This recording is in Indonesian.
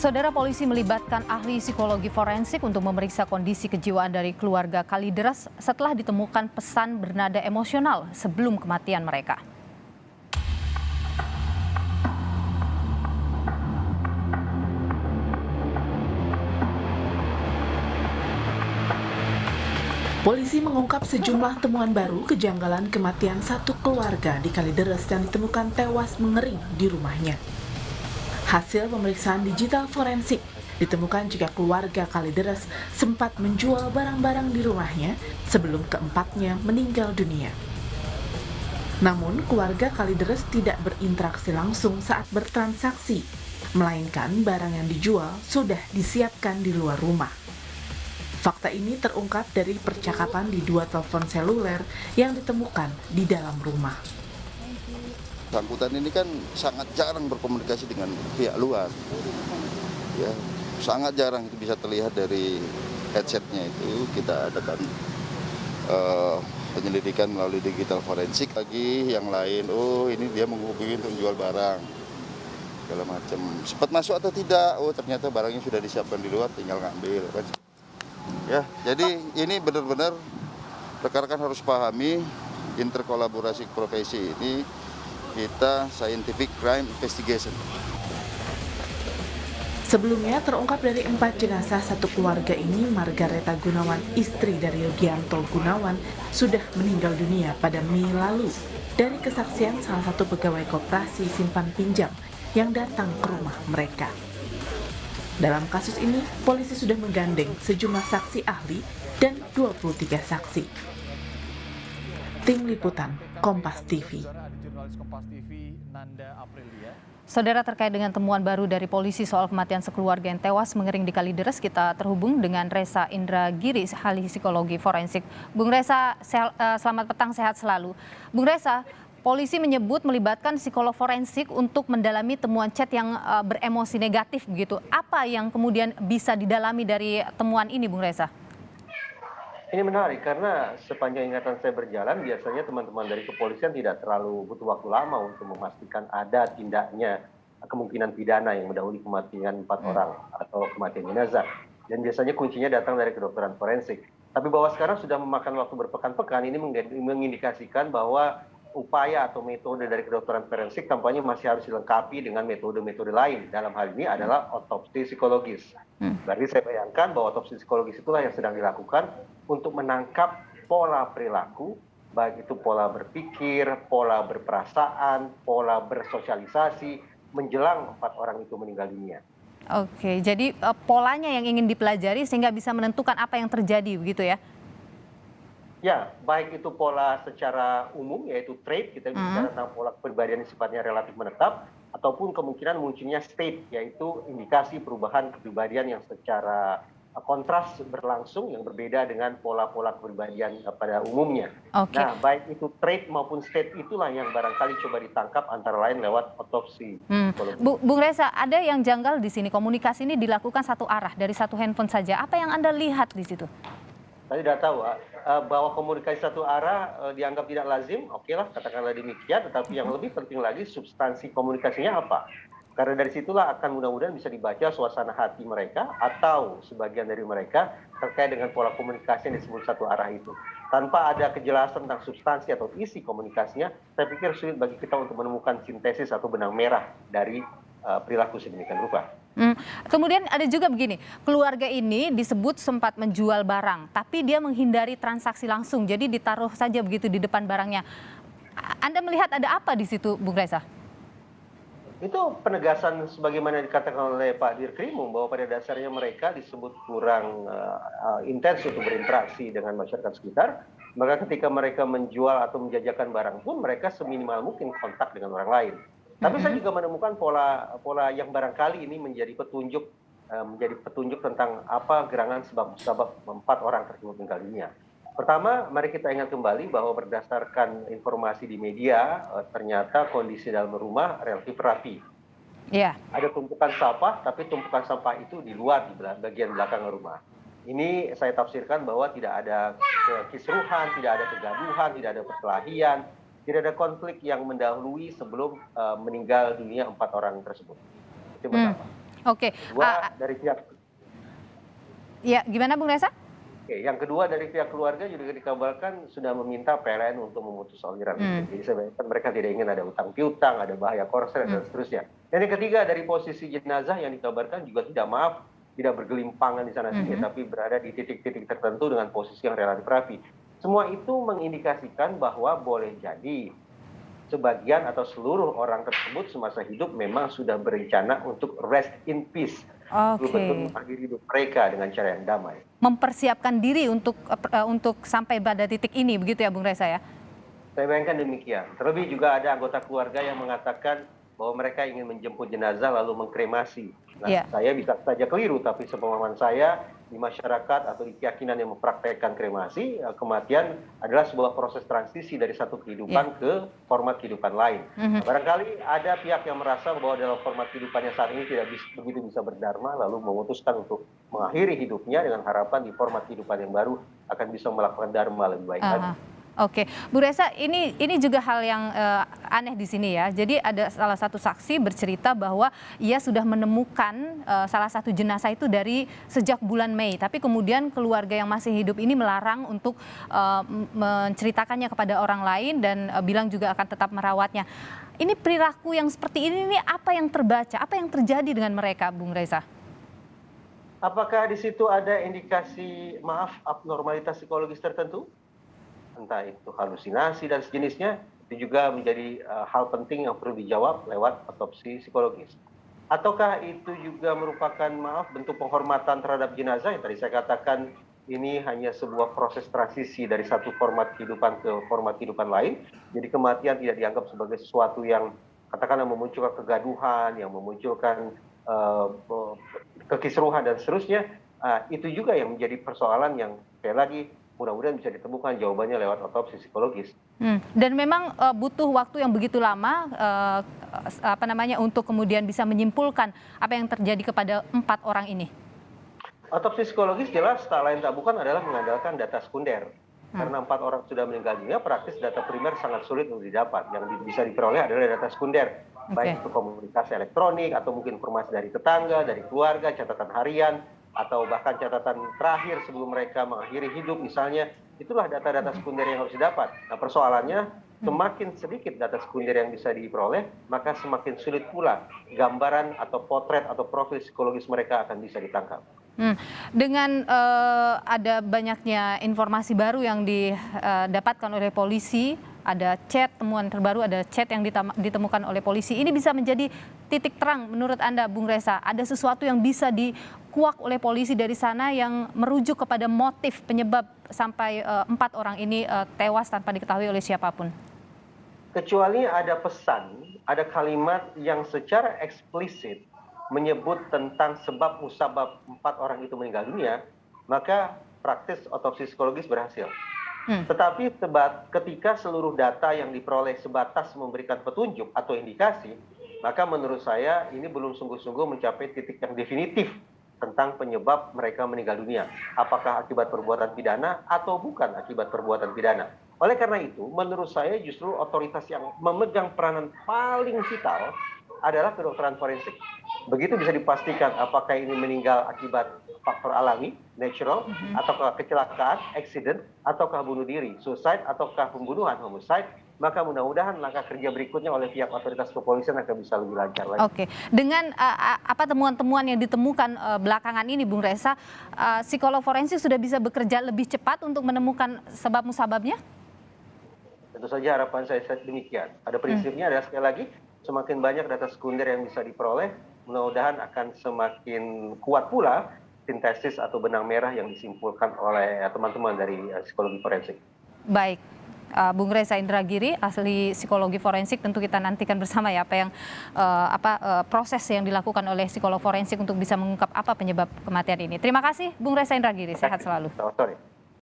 Saudara, polisi melibatkan ahli psikologi forensik untuk memeriksa kondisi kejiwaan dari keluarga Kalideres setelah ditemukan pesan bernada emosional sebelum kematian mereka. Polisi mengungkap sejumlah temuan baru kejanggalan kematian satu keluarga di Kalideres yang ditemukan tewas mengering di rumahnya. Hasil pemeriksaan digital forensik ditemukan jika keluarga Kalideres sempat menjual barang-barang di rumahnya sebelum keempatnya meninggal dunia. Namun, keluarga Kalideres tidak berinteraksi langsung saat bertransaksi, melainkan barang yang dijual sudah disiapkan di luar rumah. Fakta ini terungkap dari percakapan di dua telepon seluler yang ditemukan di dalam rumah. Bersangkutan ini kan sangat jarang berkomunikasi dengan pihak luar, ya sangat jarang, itu bisa terlihat dari headsetnya itu. Kita adakan penyelidikan melalui digital forensik. Lagi yang lain, oh ini dia menghubungi untuk jual barang segala macam. Sempat masuk atau tidak? Oh ternyata barangnya sudah disiapkan di luar, tinggal ngambil. Ya, jadi ini benar-benar rekan-rekan harus pahami interkolaborasi profesi ini. Kita scientific crime investigation. Sebelumnya terungkap dari 4 jenazah satu keluarga ini, Margareta Gunawan, istri dari Yogianto Gunawan, sudah meninggal dunia pada Mei lalu dari kesaksian salah satu pegawai koperasi simpan pinjam yang datang ke rumah mereka. Dalam kasus ini, polisi sudah menggandeng sejumlah saksi ahli dan 23 saksi. Tim Liputan, Kompas TV. Saudara, terkait dengan temuan baru dari polisi soal kematian sekeluarga yang tewas mengering di Kalideres, kita terhubung dengan Reza Indragiri, ahli psikologi forensik. Bung Reza, selamat petang, sehat selalu. Bung Reza, polisi menyebut melibatkan psikolog forensik untuk mendalami temuan chat yang beremosi negatif begitu. Apa yang kemudian bisa didalami dari temuan ini, Bung Reza? Ini menarik karena sepanjang ingatan saya berjalan, biasanya teman-teman dari kepolisian tidak terlalu butuh waktu lama untuk memastikan ada tindaknya kemungkinan pidana yang mendahului kematian 4 orang atau kematian jenazah. Dan biasanya kuncinya datang dari kedokteran forensik. Tapi bahwa sekarang sudah memakan waktu berpekan-pekan, ini mengindikasikan bahwa upaya atau metode dari kedokteran forensik tampaknya masih harus dilengkapi dengan metode-metode lain. Dalam hal ini adalah otopsi psikologis. Berarti saya bayangkan bahwa otopsi psikologis itulah yang sedang dilakukan untuk menangkap pola perilaku, baik itu pola berpikir, pola berperasaan, pola bersosialisasi menjelang 4 orang itu meninggal dunia. Oke, jadi polanya yang ingin dipelajari sehingga bisa menentukan apa yang terjadi begitu ya? Ya, baik itu pola secara umum, yaitu trait, kita bicara tentang pola kepribadian yang sifatnya relatif menetap, ataupun kemungkinan munculnya state, yaitu indikasi perubahan kepribadian yang secara kontras berlangsung, yang berbeda dengan pola-pola kepribadian pada umumnya. Oke. Nah, baik itu trait maupun state itulah yang barangkali coba ditangkap antara lain lewat otopsi. Bung Reza, ada yang janggal di sini, komunikasi ini dilakukan satu arah dari satu handphone saja. Apa yang Anda lihat di situ? Saya tidak tahu bahwa komunikasi satu arah dianggap tidak lazim, oke lah, katakanlah demikian, tetapi yang lebih penting lagi substansi komunikasinya apa. Karena dari situlah akan mudah-mudahan bisa dibaca suasana hati mereka atau sebagian dari mereka terkait dengan pola komunikasi yang disebut satu arah itu. Tanpa ada kejelasan tentang substansi atau isi komunikasinya, saya pikir sulit bagi kita untuk menemukan sintesis atau benang merah dari perilaku sedemikian rupa. Kemudian ada juga begini, keluarga ini disebut sempat menjual barang, tapi dia menghindari transaksi langsung, jadi ditaruh saja begitu di depan barangnya. Anda melihat ada apa di situ, Bung Reza? Itu penegasan sebagaimana dikatakan oleh Pak Dirkrimum, bahwa pada dasarnya mereka disebut kurang intens untuk berinteraksi dengan masyarakat sekitar. Maka ketika mereka menjual atau menjajakan barang pun mereka seminimal mungkin kontak dengan orang lain. Tapi saya juga menemukan pola yang barangkali ini menjadi petunjuk tentang apa gerangan sebab-sebab 4 orang tersebut meninggal dunia. Pertama, mari kita ingat kembali bahwa berdasarkan informasi di media, ternyata kondisi dalam rumah relatif rapi. Iya. Ada tumpukan sampah, tapi tumpukan sampah itu di luar, di bagian belakang rumah. Ini saya tafsirkan bahwa tidak ada kisruhan, tidak ada kegaduhan, tidak ada perkelahian, tidak ada konflik yang mendahului sebelum meninggal dunia 4 orang tersebut. Itu pertama. Oke, Kedua, dari pihak ya gimana Bung Reza? Oke, yang kedua dari pihak keluarga juga dikabarkan sudah meminta PLN untuk memutus aliran listrik. Jadi sebenarnya mereka tidak ingin ada utang piutang, ada bahaya korslet dan seterusnya. Dan yang ketiga dari posisi jenazah yang dikabarkan juga tidak bergelimpangan di sana sini, tapi berada di titik-titik tertentu dengan posisi yang relatif rapi. Semua itu mengindikasikan bahwa boleh jadi sebagian atau seluruh orang tersebut semasa hidup memang sudah berencana untuk rest in peace. Betul-betul mengakhiri hidup mereka dengan cara yang damai. Mempersiapkan diri untuk sampai pada titik ini, begitu ya Bung Reza ya? Saya bayangkan demikian. Terlebih juga ada anggota keluarga yang mengatakan bahwa mereka ingin menjemput jenazah lalu mengkremasi. Nah, saya bisa saja keliru, tapi sepemahaman saya di masyarakat atau di keyakinan yang mempraktekkan kremasi, kematian adalah sebuah proses transisi dari satu kehidupan ke format kehidupan lain. Barangkali ada pihak yang merasa bahwa dalam format kehidupannya saat ini tidak begitu bisa berdharma, lalu memutuskan untuk mengakhiri hidupnya dengan harapan di format kehidupan yang baru akan bisa melakukan dharma lebih baik lagi. Oke, Bu Reza, ini juga hal yang aneh di sini ya. Jadi ada salah satu saksi bercerita bahwa ia sudah menemukan salah satu jenazah itu dari sejak bulan Mei. Tapi kemudian keluarga yang masih hidup ini melarang untuk menceritakannya kepada orang lain dan bilang juga akan tetap merawatnya. Ini perilaku yang seperti ini apa yang terbaca, apa yang terjadi dengan mereka, Bung Reza? Apakah di situ ada indikasi abnormalitas psikologis tertentu? Entah itu halusinasi dan sejenisnya, itu juga menjadi hal penting yang perlu dijawab lewat otopsi psikologis. Ataukah itu juga merupakan bentuk penghormatan terhadap jenazah yang tadi saya katakan ini hanya sebuah proses transisi dari satu format kehidupan ke format kehidupan lain. Jadi kematian tidak dianggap sebagai sesuatu yang katakanlah memunculkan kegaduhan, yang memunculkan kekisruhan dan seterusnya. Itu juga yang menjadi persoalan yang sekali lagi mudah-mudahan bisa ditemukan jawabannya lewat otopsi psikologis. Dan memang butuh waktu yang begitu lama untuk kemudian bisa menyimpulkan apa yang terjadi kepada 4 orang ini. Otopsi psikologis jelas tak lain tak bukan adalah mengandalkan data sekunder. Karena 4 orang sudah meninggal dunia, praktis data primer sangat sulit untuk didapat. Yang bisa diperoleh adalah data sekunder, baik itu komunikasi elektronik atau mungkin informasi dari tetangga, dari keluarga, catatan harian, atau bahkan catatan terakhir sebelum mereka mengakhiri hidup misalnya, itulah data-data sekunder yang harus didapat. Nah persoalannya, semakin sedikit data sekunder yang bisa diperoleh, maka semakin sulit pula gambaran atau potret atau profil psikologis mereka akan bisa ditangkap. Dengan ada banyaknya informasi baru yang didapatkan oleh polisi, ada temuan terbaru, ada chat yang ditemukan oleh polisi. Ini bisa menjadi titik terang menurut Anda, Bung Reza. Ada sesuatu yang bisa dikuak oleh polisi dari sana yang merujuk kepada motif penyebab sampai 4 orang ini tewas tanpa diketahui oleh siapapun. Kecuali ada pesan, ada kalimat yang secara eksplisit menyebut tentang sebab musabab 4 orang itu meninggal dunia, maka praktis otopsi psikologis berhasil. Tetapi ketika seluruh data yang diperoleh sebatas memberikan petunjuk atau indikasi, maka menurut saya ini belum sungguh-sungguh mencapai titik yang definitif tentang penyebab mereka meninggal dunia. Apakah akibat perbuatan pidana atau bukan akibat perbuatan pidana. Oleh karena itu, menurut saya justru otoritas yang memegang peranan paling vital adalah kedokteran forensik. Begitu bisa dipastikan apakah ini meninggal akibat faktor alami, natural, ataukah kecelakaan, accident, ataukah bunuh diri, suicide, ataukah pembunuhan, homicide, maka mudah-mudahan langkah kerja berikutnya oleh pihak otoritas kepolisian akan bisa lebih lancar lagi. Oke, dengan temuan-temuan yang ditemukan belakangan ini, Bung Reza, psikolog forensik sudah bisa bekerja lebih cepat untuk menemukan sebab musababnya? Tentu saja harapan saya demikian. Pada prinsipnya adalah sekali lagi, semakin banyak data sekunder yang bisa diperoleh, mudah-mudahan akan semakin kuat pula sintesis atau benang merah yang disimpulkan oleh teman-teman dari psikologi forensik. Baik, Bung Reza Indragiri, ahli psikologi forensik, tentu kita nantikan bersama ya proses yang dilakukan oleh psikolog forensik untuk bisa mengungkap apa penyebab kematian ini. Terima kasih, Bung Reza Indragiri, sehat selalu. Selamat sore.